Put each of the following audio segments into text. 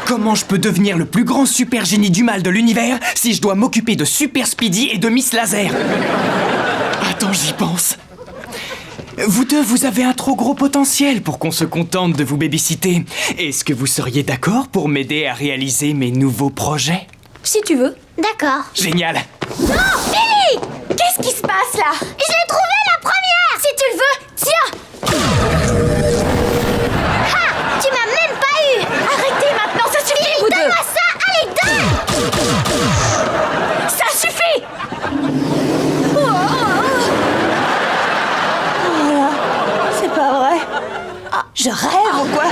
Comment je peux devenir le plus grand super génie du mal de l'univers si je dois m'occuper de Super Speedy et de Miss Laser? Attends, j'y pense. Vous deux, vous avez un trop gros potentiel pour qu'on se contente de vous babysitter. Est-ce que vous seriez d'accord pour m'aider à réaliser mes nouveaux projets? Si tu veux. D'accord. Génial. Non, Billy! Qu'est-ce qui se passe là? Je l'ai trouvée la première! Si tu le veux, tiens! Ha! Tu m'as même pas eu! Arrêtez maintenant, ça suffit, vous deux! Donne-moi ça! Allez, donne! Ça suffit! C'est pas vrai. Ah, je rêve ou quoi?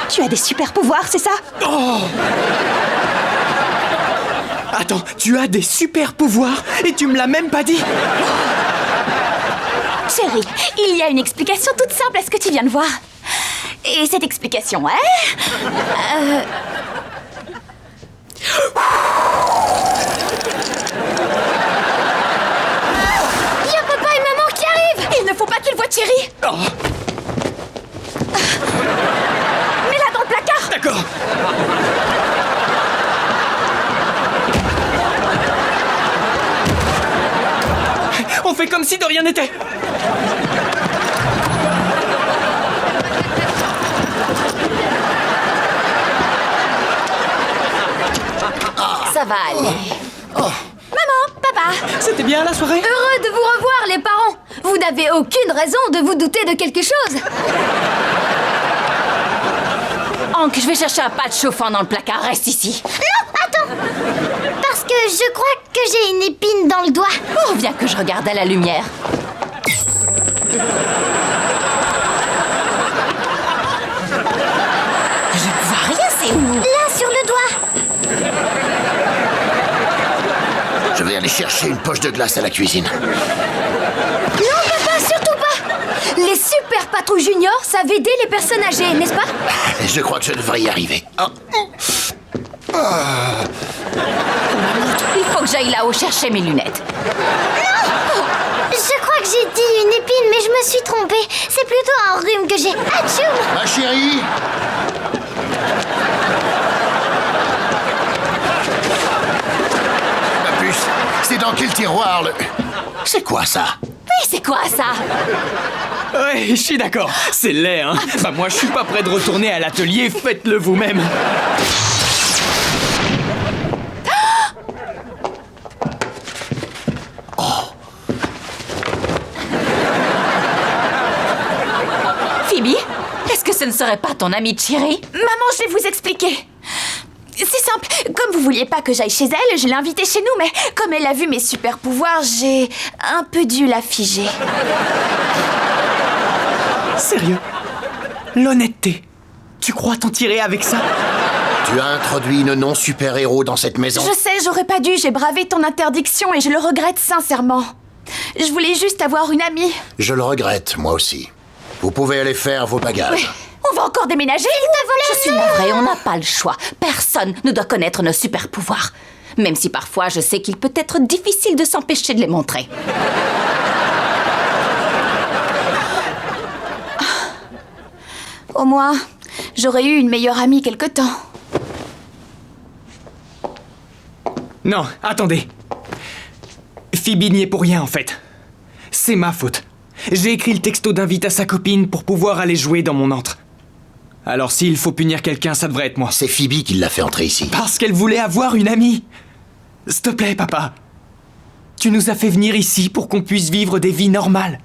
Tu as des super pouvoirs, c'est ça? Oh! Attends, tu as des super pouvoirs et tu me l'as même pas dit? Chérie, il y a une explication toute simple à ce que tu viens de voir. Et cette explication est... Il y a papa et maman qui arrivent! Il ne faut pas qu'ils voient Thierry! Oh, Mets-la dans le placard! d'accord. On fait comme si de rien n'était. Ça va aller. Maman, papa, C'était bien la soirée? heureux de vous revoir les parents. Vous n'avez aucune raison de vous douter de quelque chose. Hank, je vais chercher un pad chauffant dans le placard. Reste ici. Non, attends! Parce que je crois que j'ai une épine dans le doigt. Oh, viens que je regarde à la lumière. Je ne vois rien, c'est où? Là, sur le doigt. Je vais aller chercher une poche de glace à la cuisine. Non, papa, surtout pas! Les super patrouilles juniors savent aider les personnes âgées, n'est-ce pas? Je crois que je devrais y arriver. Oh. Il faut que j'aille là-haut chercher mes lunettes. Je crois que j'ai dit une épine, mais je me suis trompée. C'est plutôt un rhume que j'ai. Atchoum! Ma chérie! Ma puce, c'est dans quel tiroir le... C'est quoi ça? Oui, c'est quoi ça? Ouais, je suis d'accord. C'est laid, hein? Bah moi, je suis pas prêt de retourner à l'atelier. Faites-le vous-même. Phoebe, est-ce que ce ne serait pas ton amie Thierry? Maman, je vais vous expliquer. C'est simple, comme vous vouliez pas que j'aille chez elle, je l'ai invitée chez nous, mais comme elle a vu mes super pouvoirs, j'ai un peu dû la figer. Sérieux? L'honnêteté. Tu crois t'en tirer avec ça? Tu as introduit une non-super-héros dans cette maison. Je sais, j'aurais pas dû, j'ai bravé ton interdiction et je le regrette sincèrement. Je voulais juste avoir une amie. Je le regrette, moi aussi. Vous pouvez aller faire vos bagages. On va encore déménager? Je suis navrée, on n'a pas le choix. Personne ne doit connaître nos super pouvoirs. Même si parfois je sais qu'il peut être difficile de s'empêcher de les montrer. Au moins, j'aurais eu une meilleure amie quelque temps. Non, attendez. Phoebe n'y est pour rien, en fait. C'est ma faute. J'ai écrit le texto d'invite à sa copine pour pouvoir aller jouer dans mon antre. Alors s'il faut punir quelqu'un, ça devrait être moi. C'est Phoebe qui l'a fait entrer ici. Parce qu'elle voulait avoir une amie. S'il te plaît, papa. Tu nous as fait venir ici pour qu'on puisse vivre des vies normales.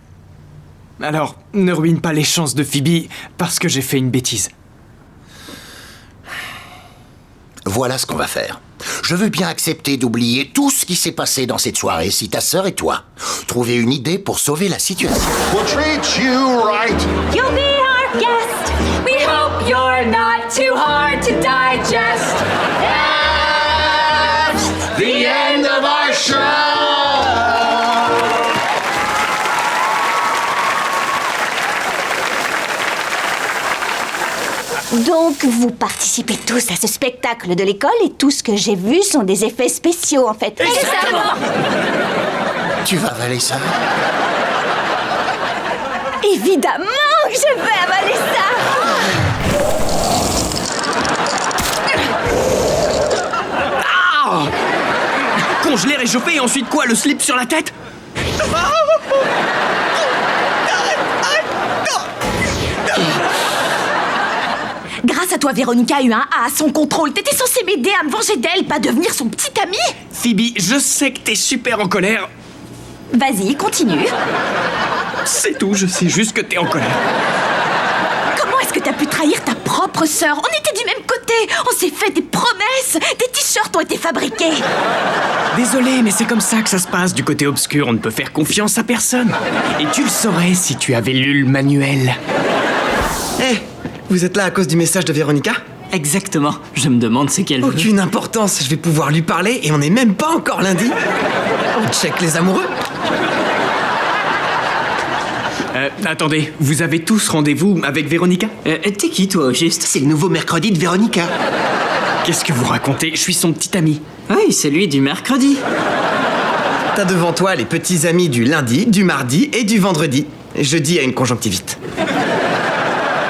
Alors, ne ruine pas les chances de Phoebe parce que j'ai fait une bêtise. Voilà ce qu'on va faire. Je veux bien accepter d'oublier tout ce qui s'est passé dans cette soirée si ta sœur et toi trouvez une idée pour sauver la situation. We'll treat you right. You'll be our guest. We hope you're not too hard to digest. That's the end of our show. Donc, vous participez tous à ce spectacle de l'école et tout ce que j'ai vu sont des effets spéciaux, en fait. Exactement. Tu vas avaler ça? Évidemment que je vais avaler ça. Bon, je l'ai réchauffé et ensuite quoi? Le slip sur la tête? Grâce à toi, Véronica a eu un A à son contrôle. T'étais censée m'aider à me venger d'elle, pas devenir son petit ami. Phoebe, je sais que t'es super en colère. Vas-y, continue. C'est tout, je sais juste que t'es en colère. Comment est-ce que t'as pu trahir ta propre sœur? On était du même côté. On s'est fait des promesses. Des t-shirts ont été fabriqués. Désolé, mais c'est comme ça que ça se passe du côté obscur. On ne peut faire confiance à personne. Et tu le saurais si tu avais lu le manuel. Hé, vous êtes là à cause du message de Véronica? Exactement. Je me demande ce qu'elle veut. Aucune importance, je vais pouvoir lui parler et on n'est même pas encore lundi. On check les amoureux. Attendez, vous avez tous rendez-vous avec Véronica? T'es qui, toi, au juste? C'est le nouveau mercredi de Véronica. Qu'est-ce que vous racontez? Je suis son petit ami. Oui, c'est lui du mercredi. T'as devant toi les petits amis du lundi, du mardi et du vendredi. Jeudi a une conjonctivite.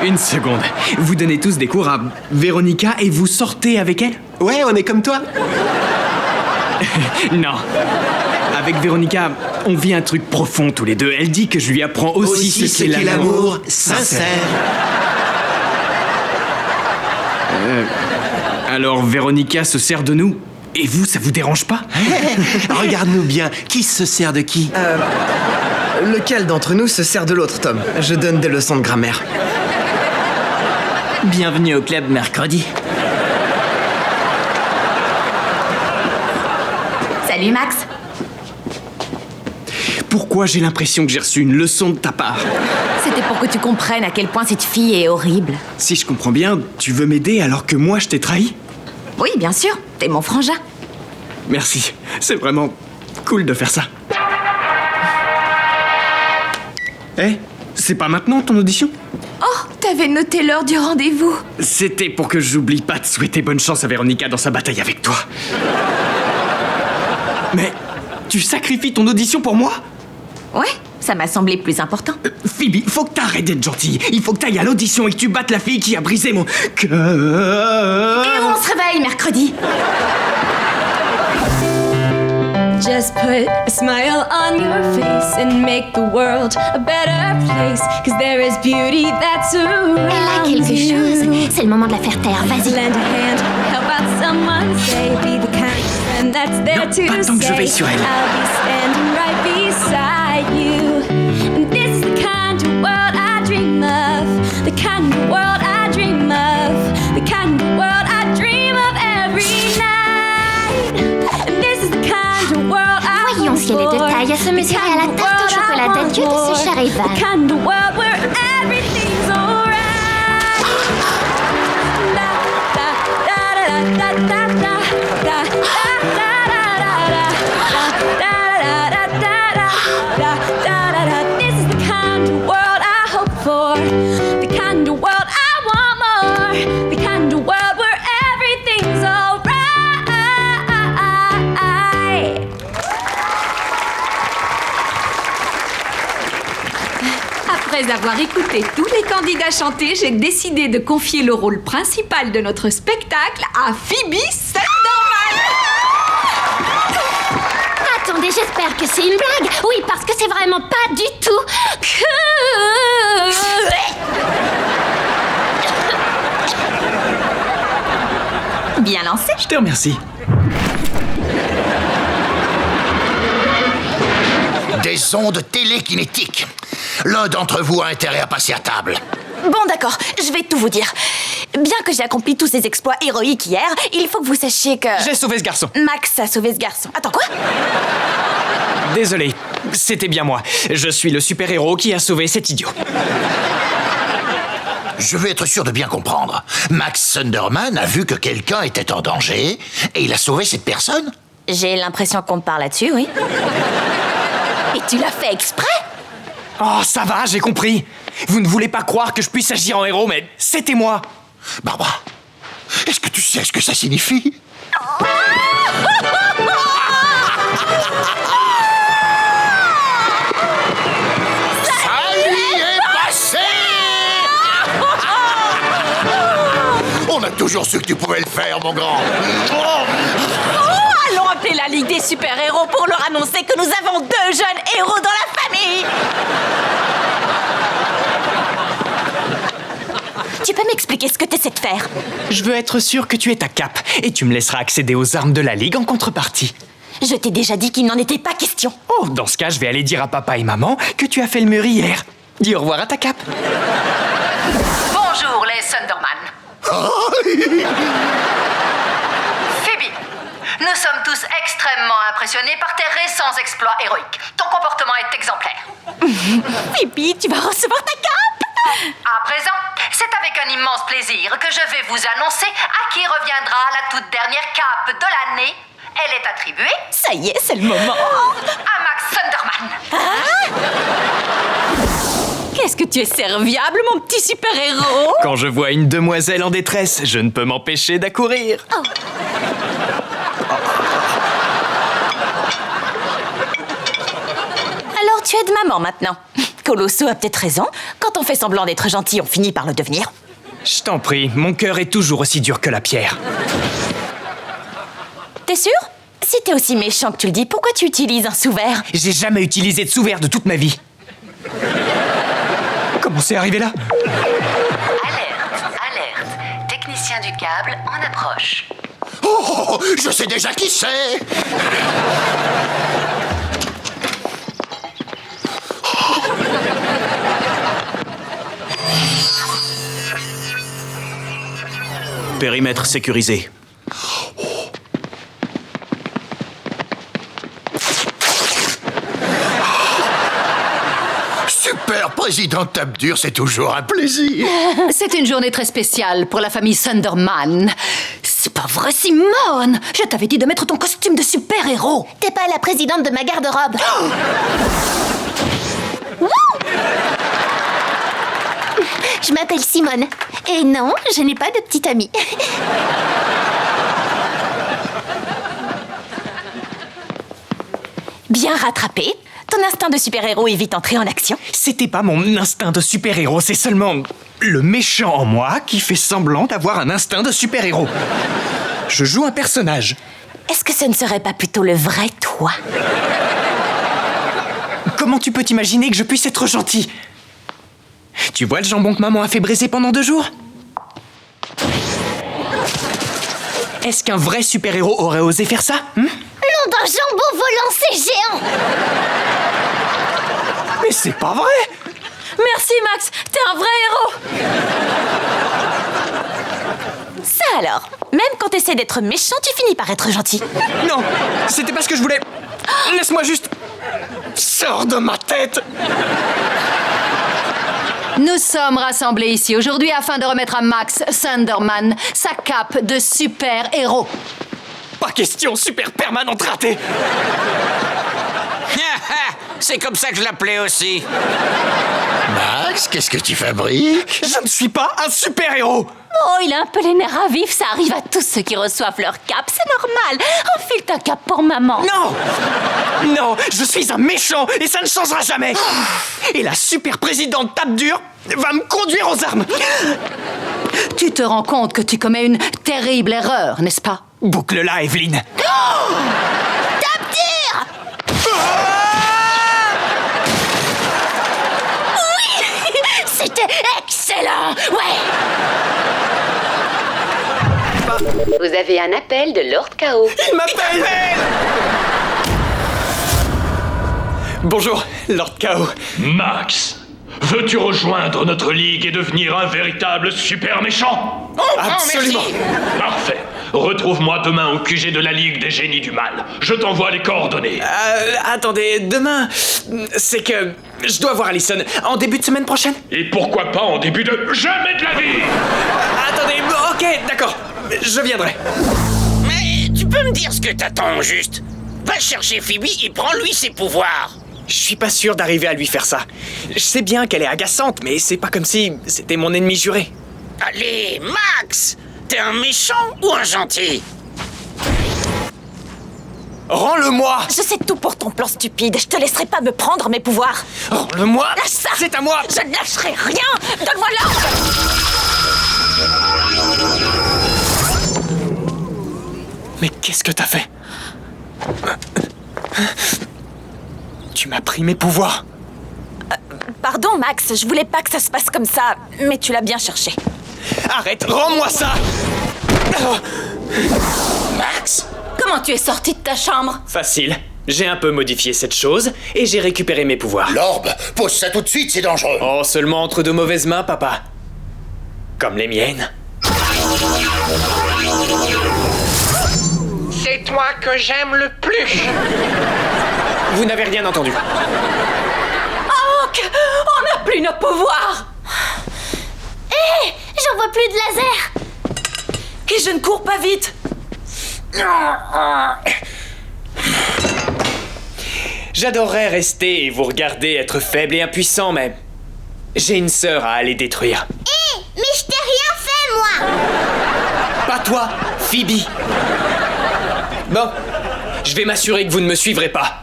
Une seconde. Vous donnez tous des cours à Véronica et vous sortez avec elle? Ouais, on est comme toi. Non. Avec Véronica, on vit un truc profond tous les deux. Elle dit que je lui apprends aussi ce qu'est l'amour sincère. Alors Véronica se sert de nous. Et vous, ça vous dérange pas? Regarde-nous bien, qui se sert de qui? Lequel d'entre nous se sert de l'autre, Tom? Je donne des leçons de grammaire. Bienvenue au club mercredi. Salut, Max. Pourquoi j'ai l'impression que j'ai reçu une leçon de ta part? C'était pour que tu comprennes à quel point cette fille est horrible. Si je comprends bien, tu veux m'aider alors que moi je t'ai trahi? Oui, bien sûr. T'es mon frangin. Merci. C'est vraiment cool de faire ça. C'est pas maintenant ton audition? Oh, t'avais noté l'heure du rendez-vous. C'était pour que j'oublie pas de souhaiter bonne chance à Véronica dans sa bataille avec toi. Mais tu sacrifies ton audition pour moi? Ouais, ça m'a semblé plus important. Phoebe, faut que t'arrêtes d'être gentille. Il faut que t'ailles à l'audition et que tu battes la fille qui a brisé mon cœur. Et on se réveille mercredi. Just put a smile on your face and make the world a better place. 'Cause there is beauty that's around Elle a quelque chose. you. C'est le moment de la faire taire. Vas-y. Lend a hand, help out someone, say, be the kind of friend that's there Non, to pas tant que je say, veille sur elle. I'll be standing right beside you. And this is the kind of world I dream of. The kind of world I dream of. The kind of world I dream of every night. And this is the kind of world I Voyons si elle est de taille à se mesurer à la tarte au chocolat d'adieu de ce charivari. The kind of world where everything's alright. Da da da da da da da da da da. This is the kind of world I hope for. The kind of world I want more. The kind of world where everything's alright. Après avoir écouté tous les candidats chanter, j'ai décidé de confier le rôle principal de notre spectacle à Phoebe Sunderman. Attendez, j'espère que c'est une blague. Oui, parce que c'est vraiment pas du tout Bien lancé. Je te remercie. Des ondes télékinétiques. L'un d'entre vous a intérêt à passer à table. Bon, d'accord, je vais tout vous dire. Bien que j'ai accompli tous ces exploits héroïques hier, il faut que vous sachiez que... J'ai sauvé ce garçon. Max a sauvé ce garçon. Attends, quoi? Désolé, c'était bien moi. Je suis le super-héros qui a sauvé cet idiot. Je veux être sûr de bien comprendre. Max Sunderman a vu que quelqu'un était en danger et il a sauvé cette personne? J'ai l'impression qu'on me parle là-dessus, oui. Et tu l'as fait exprès? Oh, ça va, j'ai compris. Vous ne voulez pas croire que je puisse agir en héros, mais c'était moi. Barbara, est-ce que tu sais ce que ça signifie? Ça y est passé! On a toujours su que tu pouvais le faire, mon grand. Allons appeler la Ligue des super-héros pour leur annoncer que nous avons 2 jeunes héros dans la famille. Tu peux m'expliquer ce que t'essaies de faire? Je veux être sûr que tu aies ta cape et tu me laisseras accéder aux armes de la Ligue en contrepartie. Je t'ai déjà dit qu'il n'en était pas question. Oh, dans ce cas, je vais aller dire à papa et maman que tu as fait le mur hier. Dis au revoir à ta cape. Bonjour les Thunderman. Phoebe, nous sommes tous extrêmement impressionnés par tes récents exploits héroïques. Ton comportement est exemplaire. Phoebe, tu vas recevoir ta cape. À présent, c'est avec un immense plaisir que je vais vous annoncer à qui reviendra la toute dernière cape de l'année. Elle est attribuée... Ça y est, c'est le moment. ...à Max Thunderman. Qu'est-ce que tu es serviable, mon petit super-héros. Quand je vois une demoiselle en détresse, je ne peux m'empêcher d'accourir. Oh. Alors tu aides maman maintenant. Colosso a peut-être raison. Quand on fait semblant d'être gentil, on finit par le devenir. Je t'en prie, mon cœur est toujours aussi dur que la pierre. T'es sûr? Si t'es aussi méchant que tu le dis, pourquoi tu utilises un sous-verre? J'ai jamais utilisé de sous-verre de toute ma vie. Comment c'est arrivé là? Alerte. Technicien du câble en approche. Oh, je sais déjà qui c'est. Périmètre sécurisé. Super président tape dur, c'est toujours un plaisir. C'est une journée très spéciale pour la famille Thunderman. C'est pas vrai, Simone. Je t'avais dit de mettre ton costume de super-héros. T'es pas la présidente de ma garde-robe. Je m'appelle Simone. Et non, je n'ai pas de petite amie. Bien rattrapé. Ton instinct de super-héros est vite entré en action. C'était pas mon instinct de super-héros, c'est seulement le méchant en moi qui fait semblant d'avoir un instinct de super-héros. Je joue un personnage. Est-ce que ce ne serait pas plutôt le vrai toi? Comment tu peux t'imaginer que je puisse être gentil? Tu vois le jambon que maman a fait braiser pendant 2 jours? Est-ce qu'un vrai super-héros aurait osé faire ça? Nom d'un jambon volant, c'est géant. Mais c'est pas vrai! Merci Max, t'es un vrai héros. Ça alors, même quand t'essaies d'être méchant, tu finis par être gentil. Non, c'était pas ce que je voulais. Laisse-moi juste... Sors de ma tête! Nous sommes rassemblés ici aujourd'hui afin de remettre à Max Thunderman sa cape de super-héros. Pas question, super permanente ratée! C'est comme ça que je l'appelais aussi. Max, qu'est-ce que tu fabriques? Je ne suis pas un super-héros! Oh, il a un peu les nerfs à vif, ça arrive à tous ceux qui reçoivent leur cape, c'est normal. Enfile ta cape pour maman. Non! Non, je suis un méchant et ça ne changera jamais! Et la super présidente tape dur va me conduire aux armes! Tu te rends compte que tu commets une terrible erreur, n'est-ce pas? Boucle-la, Evelyne! Tape dur. Oui. C'était excellent. Ouais. Vous avez un appel de Lord Chaos. Il m'appelle! Bonjour, Lord Chaos. Max, veux-tu rejoindre notre ligue et devenir un véritable super méchant? Absolument! Parfait. Retrouve-moi demain au QG de la Ligue des Génies du Mal. Je t'envoie les coordonnées. Attendez, demain, c'est que je dois voir Allison en début de semaine prochaine. Et pourquoi pas en début de... Jamais de la vie! Attendez, ok, d'accord, je viendrai. Mais tu peux me dire ce que t'attends au juste? Va chercher Phoebe et prends-lui ses pouvoirs. Je suis pas sûr d'arriver à lui faire ça. Je sais bien qu'elle est agaçante, mais c'est pas comme si c'était mon ennemi juré. Allez, Max! T'es un méchant ou un gentil? Rends-le-moi! Je sais tout pour ton plan stupide, je te laisserai pas me prendre mes pouvoirs. Rends-le-moi! Lâche ça! C'est à moi! Je ne lâcherai rien! Donne-moi l'ordre! Mais qu'est-ce que t'as fait? Tu m'as pris mes pouvoirs. Pardon, Max, je voulais pas que ça se passe comme ça, mais tu l'as bien cherché. Arrête, rends-moi ça! Max? Comment tu es sorti de ta chambre? Facile. J'ai un peu modifié cette chose et j'ai récupéré mes pouvoirs. L'orbe, pose ça tout de suite, c'est dangereux. Oh, seulement entre de mauvaises mains, papa. Comme les miennes. C'est toi que j'aime le plus. Vous n'avez rien entendu. Hank! On n'a plus nos pouvoirs! Hé! J'en vois plus de laser! Et je ne cours pas vite! J'adorerais rester et vous regarder être faible et impuissant, mais... j'ai une sœur à aller détruire. Hé! Mais je t'ai rien fait, moi! Pas toi, Phoebe. Bon, je vais m'assurer que vous ne me suivrez pas.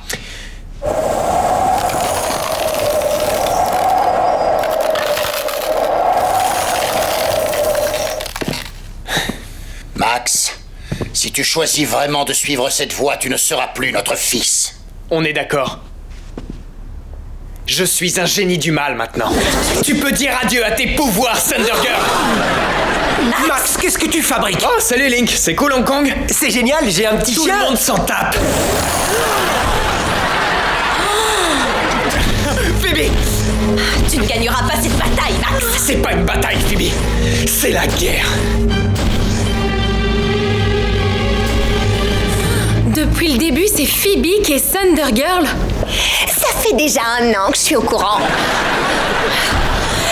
Max, si tu choisis vraiment de suivre cette voie, tu ne seras plus notre fils. On est d'accord. Je suis un génie du mal maintenant. Tu peux dire adieu à tes pouvoirs, Thunder Girl. Max, qu'est-ce que tu fabriques? Oh, salut Link, c'est cool Hong Kong? C'est génial, j'ai un petit Tout chien. le monde s'en tape. Phoebe! Tu ne gagneras pas cette bataille, Max! C'est pas une bataille, Phoebe. C'est la guerre. Depuis le début, c'est Phoebe qui est Thunder Girl. Ça fait déjà 1 an que je suis au courant.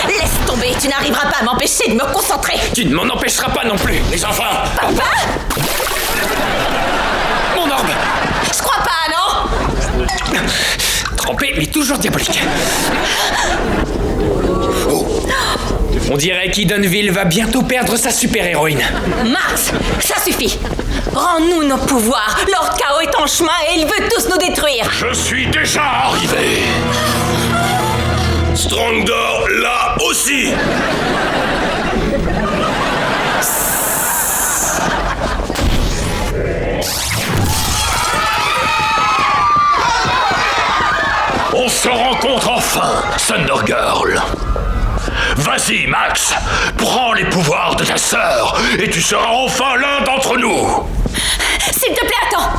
Laisse tomber, tu n'arriveras pas à m'empêcher de me concentrer! Tu ne m'en empêcheras pas non plus. Les enfants! Papa? Mon orbe! Je crois pas, non? Trempé, mais toujours diabolique. On dirait qu'Edenville va bientôt perdre sa super-héroïne. Max, ça suffit! Rends-nous nos pouvoirs! Lord Chaos est en chemin et il veut tous nous détruire! Je suis déjà arrivé. Strongdor, là aussi. On se rencontre enfin, Thunder Girl. Vas-y, Max, prends les pouvoirs de ta sœur et tu seras enfin l'un d'entre nous. S'il te plaît, attends!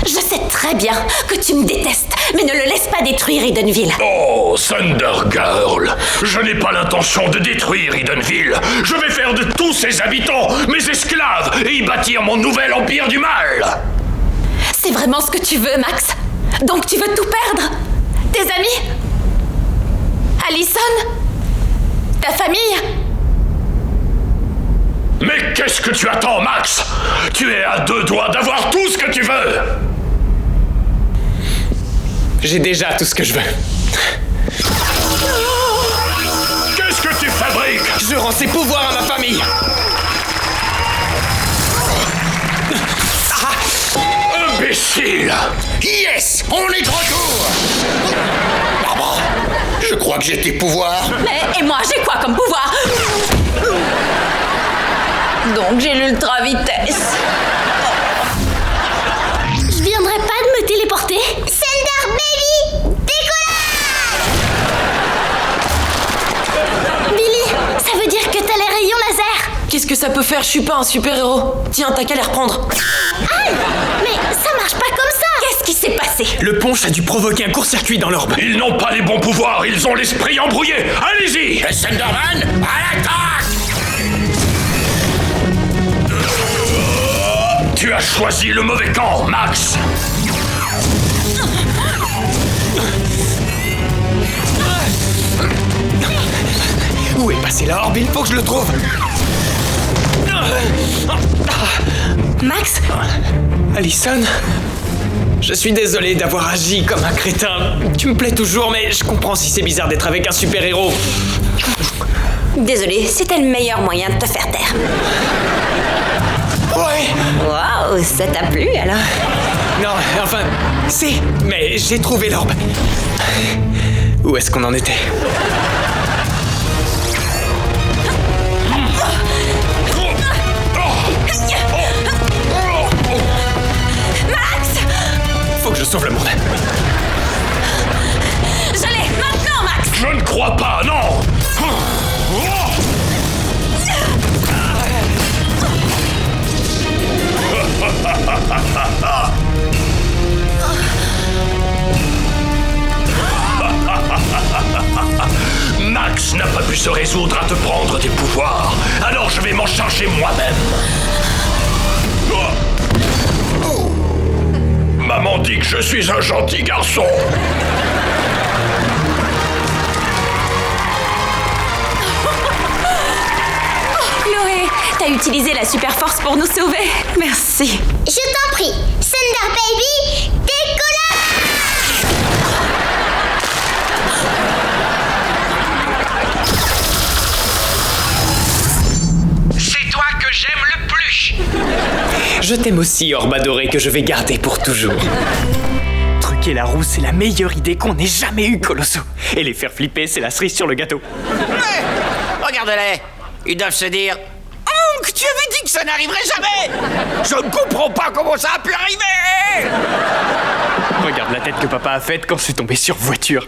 Je sais très bien que tu me détestes, mais ne le laisse pas détruire Edenville. Oh, Thunder Girl, je n'ai pas l'intention de détruire Edenville. Je vais faire de tous ses habitants mes esclaves et y bâtir mon nouvel empire du mal. C'est vraiment ce que tu veux, Max? Donc tu veux tout perdre? Tes amis? Allison? Ta famille? Mais qu'est-ce que tu attends, Max? Tu es à 2 doigts d'avoir tout ce que tu veux. J'ai déjà tout ce que je veux. Qu'est-ce que tu fabriques? Je rends ses pouvoirs à ma famille. Imbécile! Yes! On est de retour! Barbara, je crois que j'ai tes pouvoirs. Mais, et moi, j'ai quoi comme pouvoir? Donc j'ai l'ultra-vitesse. Je viendrai pas de me téléporter. Thunder Baby! Décollage! Billy, ça veut dire que t'as les rayons laser. Qu'est-ce que ça peut faire? Je suis pas un super-héros. Tiens, t'as qu'à les reprendre. Aïe! Mais ça marche pas comme ça! Qu'est-ce qui s'est passé? Le punch a dû provoquer un court-circuit dans l'orbe. Ils n'ont pas les bons pouvoirs, ils ont l'esprit embrouillé. Allez-y! Le Thunderman, à l'attaque! Tu as choisi le mauvais camp, Max. Où est passé l'orbe? Il faut que je le trouve. Max? Allison? Je suis désolé d'avoir agi comme un crétin. Tu me plais toujours, mais je comprends si c'est bizarre d'être avec un super-héros. Désolée, c'était le meilleur moyen de te faire taire. Ouais. Waouh, ça t'a plu alors? Non, enfin, si, mais j'ai trouvé l'orbe. Où est-ce qu'on en était? Max! sauve le monde. Je l'ai maintenant, Max. Je ne crois pas, non. Max n'a pas pu se résoudre à te prendre tes pouvoirs, alors je vais m'en charger moi-même. Maman dit que je suis un gentil garçon. Chloé, t'as utilisé la super force pour nous sauver. Merci. Je t'en prie, Thunder Baby, décollage! C'est toi que j'aime le plus. Je t'aime aussi, orbe adoré, que je vais garder pour toujours. Truquer la roue, c'est la meilleure idée qu'on ait jamais eue, Colosso. Et les faire flipper, c'est la cerise sur le gâteau. Ouais, regarde-les. Ils doivent se dire... Hank, tu avais dit que ça n'arriverait jamais. Je ne comprends pas comment ça a pu arriver. Regarde la tête que papa a faite quand c'est tombé sur voiture.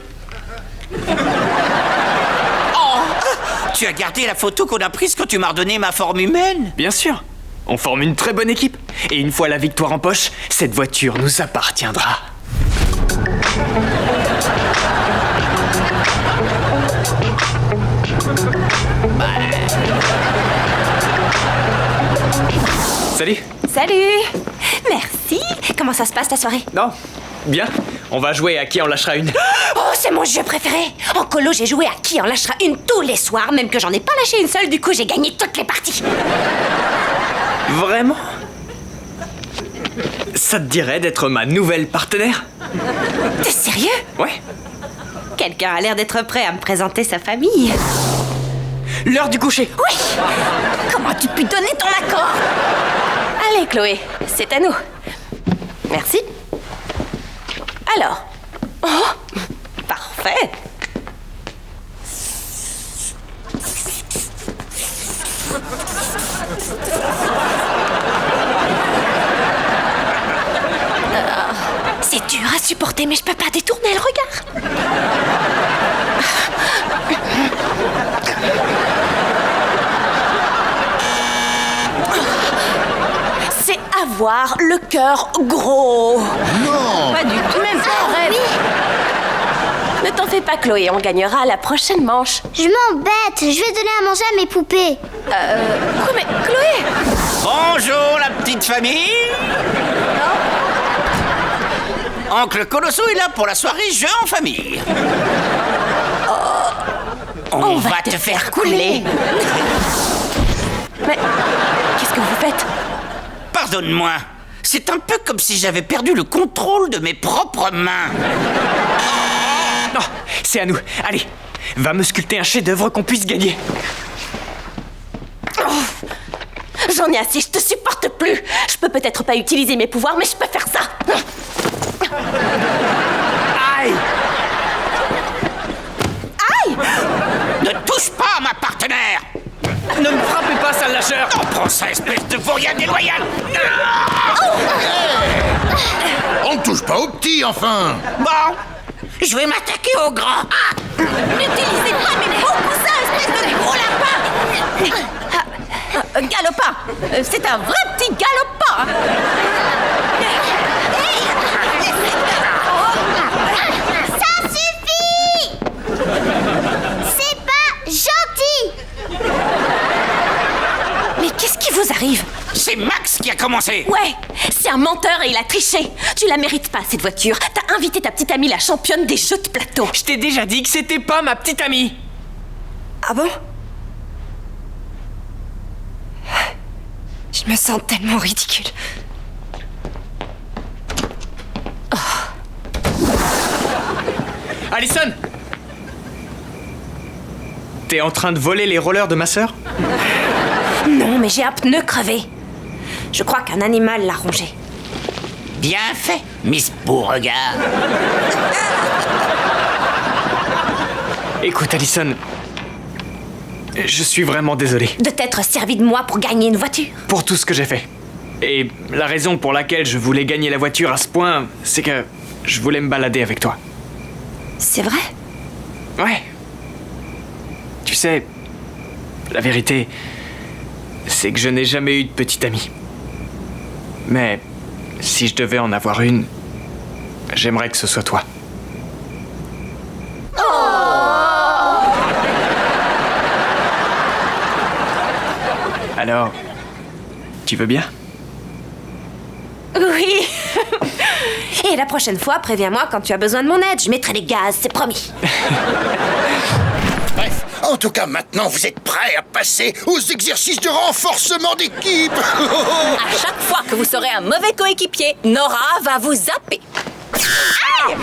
Oh, tu as gardé la photo qu'on a prise quand tu m'as redonné ma forme humaine? Bien sûr. On forme une très bonne équipe. Et une fois la victoire en poche, cette voiture nous appartiendra. Salut. Salut. Merci. Comment ça se passe ta soirée? Non, bien. On va jouer à qui en lâchera une. Oh, c'est mon jeu préféré. En colo, j'ai joué à qui en lâchera une tous les soirs, même que j'en ai pas lâché une seule, du coup j'ai gagné toutes les parties. Vraiment? Ça te dirait d'être ma nouvelle partenaire? T'es sérieux? Ouais. Quelqu'un a l'air d'être prêt à me présenter sa famille. L'heure du coucher. Oui. Comment as-tu pu donner ton accord? Allez, Chloé, c'est à nous. Merci. Alors. Oh, parfait. C'est dur à supporter, mais je peux pas détourner le regard. C'est avoir le cœur gros. Non. Pas du tout, même pas rêve. Ne t'en fais pas, Chloé, on gagnera la prochaine manche. Je m'embête, je vais donner à manger à mes poupées. Quoi, mais Chloé? Bonjour la petite famille. Oncle Colosso est là pour la soirée jeu en famille. On va te faire couler. Mais qu'est-ce que vous faites? Pardonne-moi, c'est un peu comme si j'avais perdu le contrôle de mes propres mains. Non, c'est à nous. Allez, va me sculpter un chef-d'œuvre qu'on puisse gagner. Oh, j'en ai assez, je te supporte plus. Je peux peut-être pas utiliser mes pouvoirs, mais je peux faire ça. Aïe! Aïe! Ne touche pas à ma partenaire. Ne me frappez pas, sale lâcheur! Oh, prends ça, espèce de vaurien déloyal. On ne touche pas au petit, enfin. Bon, je vais m'attaquer au grand. N'utilisez pas mes gros coussins, espèce de gros lapin! Galopin! C'est un vrai petit galopin! Ça suffit! C'est pas gentil! Mais qu'est-ce qui vous arrive? C'est Max qui a commencé. Ouais, c'est un menteur et il a triché. Tu la mérites pas, cette voiture. T'as invité ta petite amie, la championne des jeux de plateau. Je t'ai déjà dit que c'était pas ma petite amie. Ah bon? Je me sens tellement ridicule. Allison! T'es en train de voler les rollers de ma sœur? Non, mais j'ai un pneu crevé. Je crois qu'un animal l'a rongé. Bien fait, Miss Beauregard. Écoute, Allison, je suis vraiment désolé De t'être servi de moi pour gagner une voiture. pour tout ce que j'ai fait. Et la raison pour laquelle je voulais gagner la voiture à ce point, c'est que je voulais me balader avec toi. C'est vrai? Ouais. Tu sais, la vérité, c'est que je n'ai jamais eu de petite amie. Mais si je devais en avoir une, j'aimerais que ce soit toi. Alors, tu veux bien? Oui. Et la prochaine fois, préviens-moi quand tu as besoin de mon aide. Je mettrai les gaz, c'est promis. Bref, en tout cas, maintenant, vous êtes prêts à passer aux exercices de renforcement d'équipe. À chaque fois que vous serez un mauvais coéquipier, Nora va vous zapper. Aïe!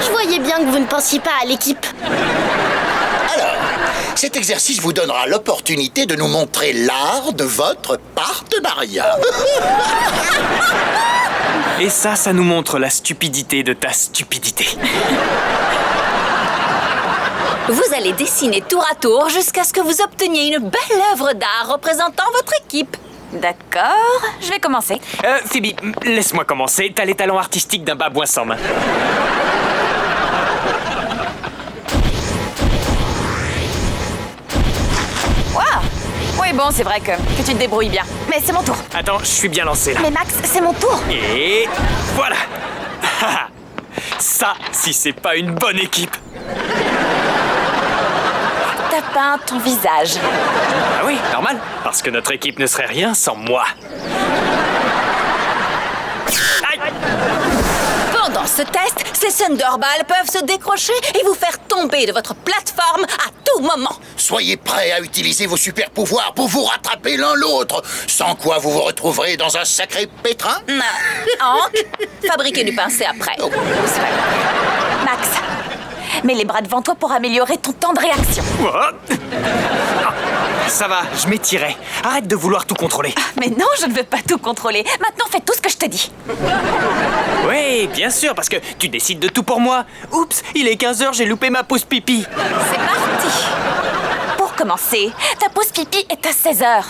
Je voyais bien que vous ne pensiez pas à l'équipe. Alors, cet exercice vous donnera l'opportunité de nous montrer l'art de votre partenariat. Et ça nous montre la stupidité de ta stupidité. Vous allez dessiner tour à tour jusqu'à ce que vous obteniez une belle œuvre d'art représentant votre équipe. D'accord, je vais commencer. Phoebe, laisse-moi commencer. T'as les talents artistiques d'un babouin sans main. Waouh! Oui, bon, c'est vrai que tu te débrouilles bien. Mais c'est mon tour. Attends, je suis bien lancé là. Mais Max, c'est mon tour. Et voilà. Ça, si c'est pas une bonne équipe. T'as peint ton visage. Ah oui, normal. Parce que notre équipe ne serait rien sans moi. Aïe! Pendant ce test, ces Thunderballs peuvent se décrocher et vous faire tomber de votre plateforme à tout moment. Soyez prêts à utiliser vos super pouvoirs pour vous rattraper l'un l'autre, sans quoi vous vous retrouverez dans un sacré pétrin. Hank, fabriquez du pincé après. Max, mets les bras devant toi pour améliorer ton temps de réaction. Ça va, je m'étirais. Arrête de vouloir tout contrôler. Mais non, je ne veux pas tout contrôler. Maintenant, fais tout ce que je te dis. Oui, bien sûr, parce que tu décides de tout pour moi. Oups, il est 15h, j'ai loupé ma pause pipi. C'est parti. Pour commencer, ta pause pipi est à 16h.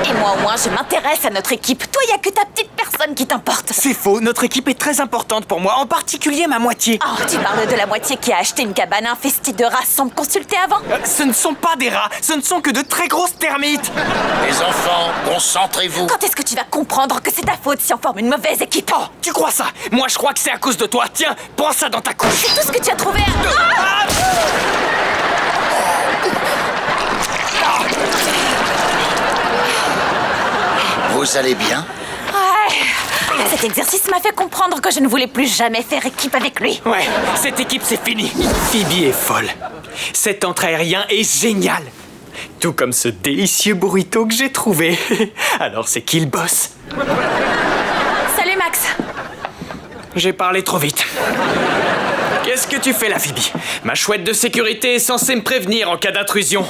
Et moi, au moins, je m'intéresse à notre équipe. Toi, il n'y a que ta petite personne qui t'importe. C'est faux, notre équipe est très importante pour moi, en particulier ma moitié. Oh, tu parles de la moitié qui a acheté une cabane infestée de rats sans me consulter avant? Ce ne sont pas des rats, ce ne sont que de très grosses termites. Les enfants, concentrez-vous. Quand est-ce que tu vas comprendre que c'est ta faute si on forme une mauvaise équipe? Oh, tu crois ça? Moi, je crois que c'est à cause de toi. Tiens, prends ça dans ta couche. C'est tout ce que tu as trouvé à... Vous allez bien? Ouais. Cet exercice m'a fait comprendre que je ne voulais plus jamais faire équipe avec lui. Ouais, cette équipe, c'est fini. Phoebe est folle. Cet entre-aérien est génial. Tout comme ce délicieux burrito que j'ai trouvé. Alors, c'est qui le boss? Salut, Max. J'ai parlé trop vite. Qu'est-ce que tu fais là, Phoebe? Ma chouette de sécurité est censée me prévenir en cas d'intrusion.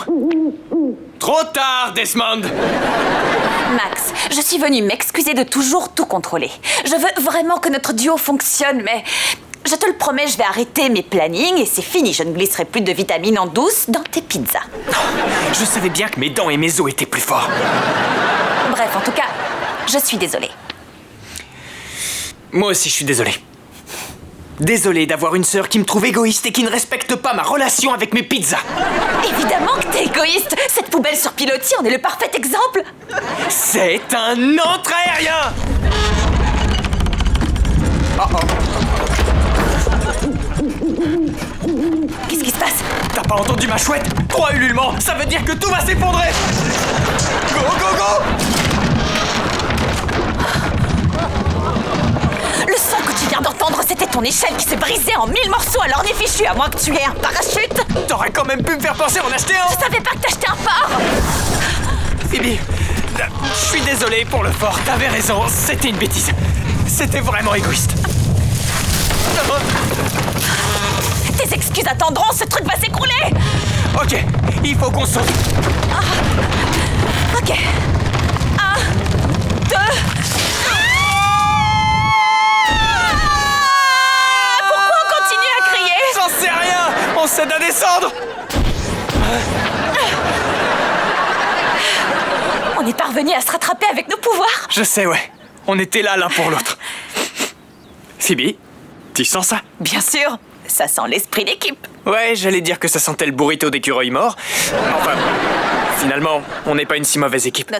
Trop tard, Desmond! Max, je suis venue m'excuser de toujours tout contrôler. Je veux vraiment que notre duo fonctionne, mais je te le promets, je vais arrêter mes plannings et c'est fini. Je ne glisserai plus de vitamines en douce dans tes pizzas. Je savais bien que mes dents et mes os étaient plus forts. Bref, en tout cas, je suis désolée. Moi aussi, je suis désolé. Désolé d'avoir une sœur qui me trouve égoïste et qui ne respecte pas ma relation avec mes pizzas. Évidemment que t'es égoïste. Cette poubelle sur pilotis en est le parfait exemple. C'est un entre-aérien. Qu'est-ce qui se passe? T'as pas entendu ma chouette? 3 ululements, ça veut dire que tout va s'effondrer. Go, go, go! Le son que tu viens d'entendre, c'était ton échelle qui s'est brisée en 1000 morceaux, alors n'ai fichu, à moins que tu aies un parachute. T'aurais quand même pu me faire penser à en acheter un. Je savais pas que t'achetais un phare. Phoebe, je suis désolé pour le fort, t'avais raison, c'était une bêtise. C'était vraiment égoïste. Tes excuses attendront, ce truc va s'écrouler. Ok, il faut qu'on sauve. Ok. 1, 2... Pourquoi on continue à crier? J'en sais rien. On s'aide à descendre. On est parvenu à se rattraper avec nos pouvoirs. Je sais, ouais. On était là l'un pour l'autre. Phoebe, Tu sens ça? Bien sûr, ça sent l'esprit d'équipe. Ouais, j'allais dire que ça sentait le burrito d'écureuil mort. Enfin, finalement, on n'est pas une si mauvaise équipe.